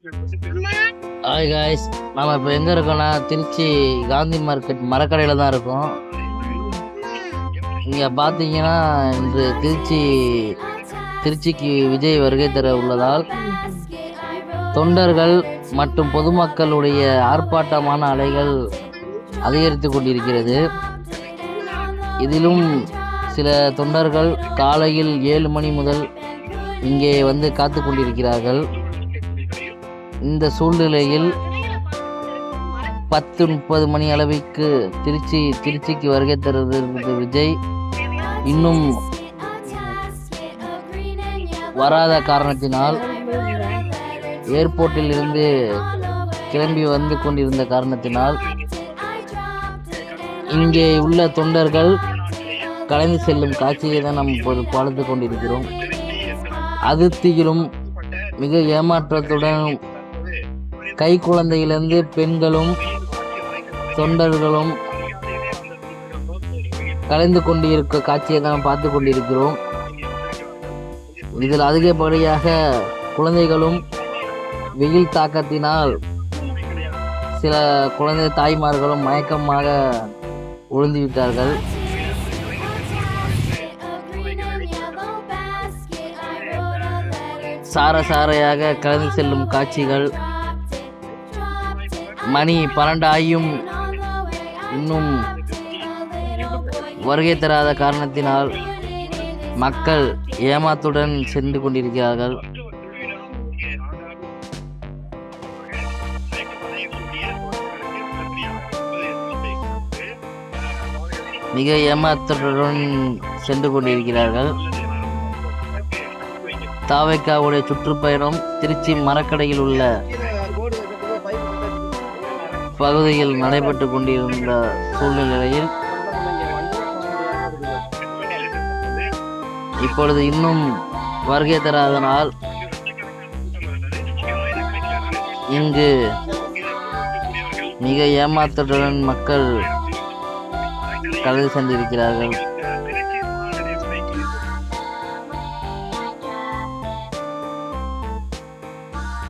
Hi guys, நம்ம இப்போ எங்கே இருக்கோம்னா திருச்சி காந்தி மார்க்கெட் மரக்கடையில் தான் இருக்கோம். இங்கே பார்த்தீங்கன்னா இன்று திருச்சிக்கு விஜய் வருகை தர உள்ளதால் தொண்டர்கள் மற்றும் பொதுமக்களுடைய ஆர்ப்பாட்டமான அலைகள் அதிகரித்து கொண்டிருக்கிறது. இதிலும் சில தொண்டர்கள் காலையில் 7 மணி முதல் இங்கே வந்து காத்து கொண்டிருக்கிறார்கள். இந்த சூழ்நிலையில் 10:30 மணி அளவிற்கு திருச்சிக்கு வருகை தருவது விஜய் இன்னும் வராத காரணத்தினால், ஏர்போர்ட்டில் இருந்து கிளம்பி வந்து கொண்டிருந்த காரணத்தினால் இங்கே உள்ள தொண்டர்கள் கலைந்து செல்லும் காட்சியை தான் நாம் இப்போது பார்த்து கொண்டிருக்கிறோம். அதிர்ச்சியிலும் மிக ஏமாற்றத்துடன் கை குழந்தையிலிருந்து பெண்களும் தொண்டர்களும் கலைந்து கொண்டிருக்க காட்சியை தான் பார்த்து கொண்டிருக்கிறோம். இதில் அதிகப்படியாக குழந்தைகளும் வெயில் தாக்கத்தினால் சில குழந்தை தாய்மார்களும் மயக்கமாக விழுந்துவிட்டார்கள். சாரையாக கலந்து செல்லும் காட்சிகள். மணி 12 ஆகியும் இன்னும் வருகை தராத காரணத்தினால் மக்கள் ஏமாத்துடன் சென்று கொண்டிருக்கிறார்கள். மிக ஏமாற்றத்துடன் சென்று கொண்டிருக்கிறார்கள். தாவேக்காவுடைய சுற்றுப்பயணம் திருச்சி மரக்கடையில் உள்ள பகுதியில் நடைபெற்று கொண்டிருந்த சூழ்நிலையில் இப்பொழுது இன்னும் வருகை தராதனால் இங்கு மிக ஏமாற்றத்துடன் மக்கள் கலந்து சென்றிருக்கிறார்கள்.